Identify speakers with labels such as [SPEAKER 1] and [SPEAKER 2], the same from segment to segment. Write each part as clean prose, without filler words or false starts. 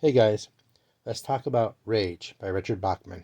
[SPEAKER 1] Hey guys, let's talk about Rage by Richard Bachman,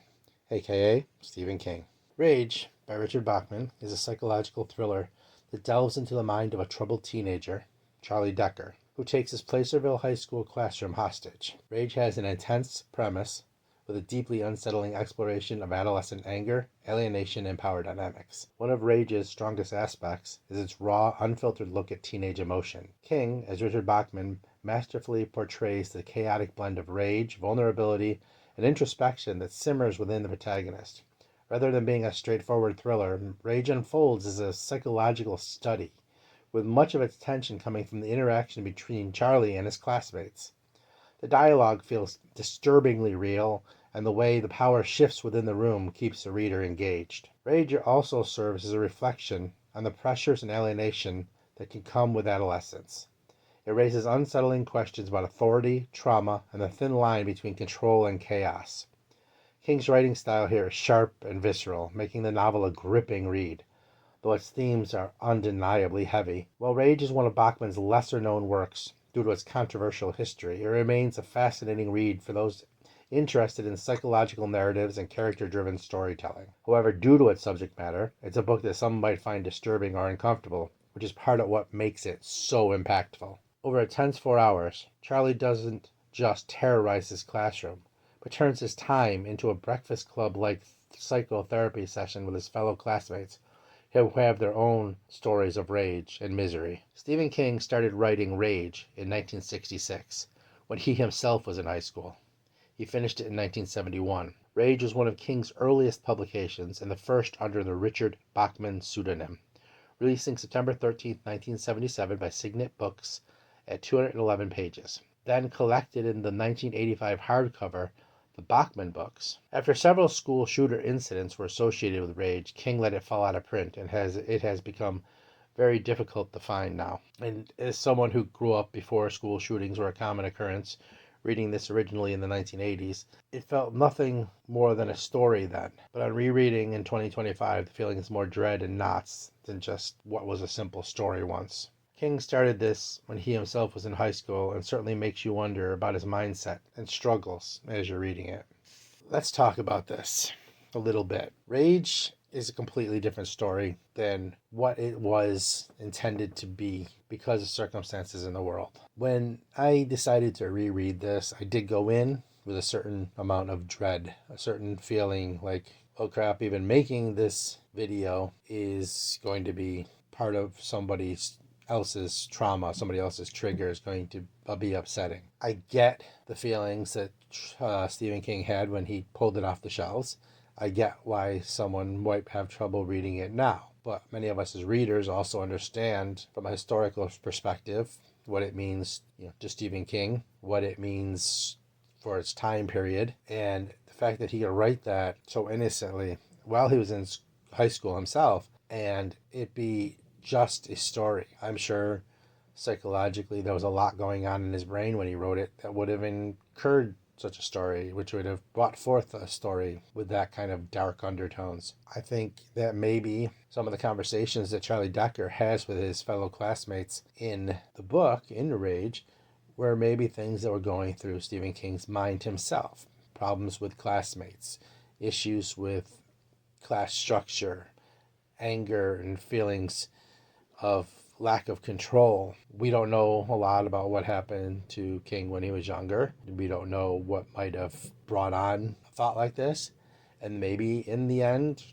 [SPEAKER 1] aka Stephen King. Rage by Richard Bachman is a psychological thriller that delves into the mind of a troubled teenager, Charlie Decker, who takes his Placerville High School classroom hostage. Rage has an intense premise with a deeply unsettling exploration of adolescent anger, alienation, and power dynamics. One of Rage's strongest aspects is its raw, unfiltered look at teenage emotion. King, as Richard Bachman, masterfully portrays the chaotic blend of rage, vulnerability, and introspection that simmers within the protagonist. Rather than being a straightforward thriller, Rage unfolds as a psychological study, with much of its tension coming from the interaction between Charlie and his classmates. The dialogue feels disturbingly real, and the way the power shifts within the room keeps the reader engaged. Rage also serves as a reflection on the pressures and alienation that can come with adolescence. It raises unsettling questions about authority, trauma, and the thin line between control and chaos. King's writing style here is sharp and visceral, making the novel a gripping read, though its themes are undeniably heavy. While Rage is one of Bachman's lesser-known works due to its controversial history, it remains a fascinating read for those interested in psychological narratives and character-driven storytelling. However, due to its subject matter, it's a book that some might find disturbing or uncomfortable, which is part of what makes it so impactful. Over a tense 4 hours, Charlie doesn't just terrorize his classroom, but turns his time into a breakfast club-like psychotherapy session with his fellow classmates who have their own stories of rage and misery. Stephen King started writing Rage in 1966, when he himself was in high school. He finished it in 1971. Rage was one of King's earliest publications and the first under the Richard Bachman pseudonym, releasing September 13, 1977 by Signet Books at 211 pages. Then collected in the 1985 hardcover, the Bachman books. After several school shooter incidents were associated with Rage, King let it fall out of print, and it has become very difficult to find now. And as someone who grew up before school shootings were a common occurrence, reading this originally in the 1980s, it felt nothing more than a story then. But on rereading in 2025, the feeling is more dread and knots than just what was a simple story once. King started this when he himself was in high school, and certainly makes you wonder about his mindset and struggles as you're reading it. Let's talk about this a little bit. Rage is a completely different story than what it was intended to be because of circumstances in the world. When I decided to reread this, I did go in with a certain amount of dread, a certain feeling like, oh crap, even making this video is going to be part of somebody else's trauma, somebody else's trigger is going to be upsetting. I get the feelings that Stephen King had when he pulled it off the shelves. I get why someone might have trouble reading it now. But many of us as readers also understand from a historical perspective what it means to Stephen King, what it means for its time period, and the fact that he could write that so innocently while he was in high school himself and it be just a story. I'm sure psychologically there was a lot going on in his brain when he wrote it that would have incurred such a story, which would have brought forth a story with that kind of dark undertones. I think that maybe some of the conversations that Charlie Decker has with his fellow classmates in the book, in Rage, were maybe things that were going through Stephen King's mind himself. Problems with classmates, issues with class structure, anger and feelings of lack of control. We don't know a lot about what happened to King when he was younger. We don't know what might have brought on a thought like this. And maybe in the end,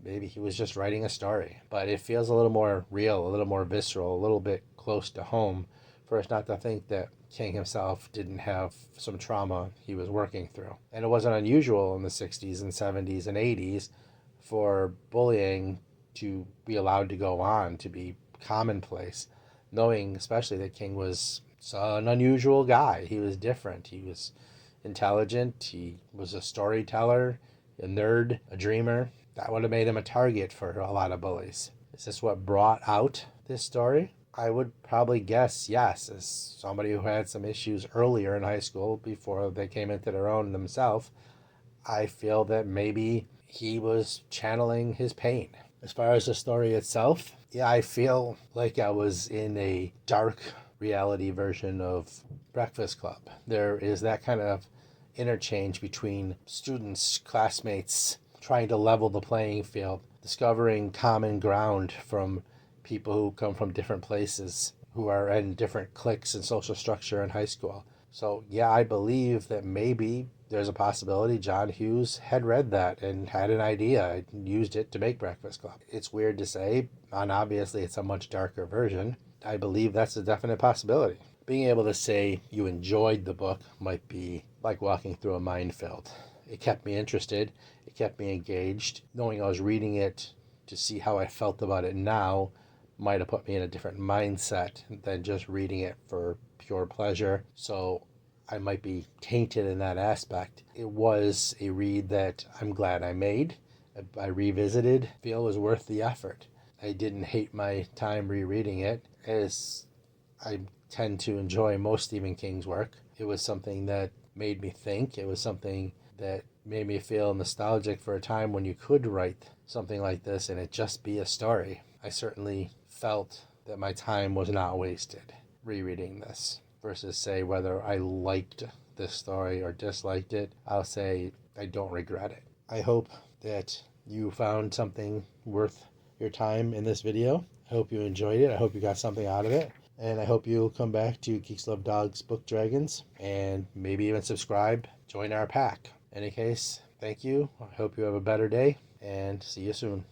[SPEAKER 1] maybe he was just writing a story. But it feels a little more real, a little more visceral, a little bit close to home for us not to think that King himself didn't have some trauma he was working through. And it wasn't unusual in the 60s and 70s and 80s for bullying to be allowed to go on, to be commonplace, knowing especially that King was an unusual guy. He was different. He was intelligent. He was a storyteller, a nerd, a dreamer. That would have made him a target for a lot of bullies. Is this what brought out this story? I would probably guess yes, as somebody who had some issues earlier in high school before they came into their own themselves. I feel that maybe he was channeling his pain. As far as the story itself, yeah, I feel like I was in a dark reality version of Breakfast Club. There is that kind of interchange between students, classmates, trying to level the playing field, discovering common ground from people who come from different places, who are in different cliques and social structure in high school. So yeah, I believe that maybe there's a possibility John Hughes had read that and had an idea and used it to make Breakfast Club. It's weird to say, and obviously it's a much darker version. I believe that's a definite possibility. Being able to say you enjoyed the book might be like walking through a minefield. It kept me interested. It kept me engaged. Knowing I was reading it to see how I felt about it now might have put me in a different mindset than just reading it for pure pleasure. So I might be tainted in that aspect. It was a read that I'm glad I made. I revisited. I feel it was worth the effort. I didn't hate my time rereading it, as I tend to enjoy most Stephen King's work. It was something that made me think. It was something that made me feel nostalgic for a time when you could write something like this and it just be a story. I certainly felt that my time was not wasted rereading this, versus say whether I liked this story or disliked it. I'll say I don't regret it. I hope that you found something worth your time in this video. I hope you enjoyed it. I hope you got something out of it. And I hope you'll come back to Geeks Love Dogs Book Dragons and maybe even subscribe, join our pack. In any case, thank you. I hope you have a better day and see you soon.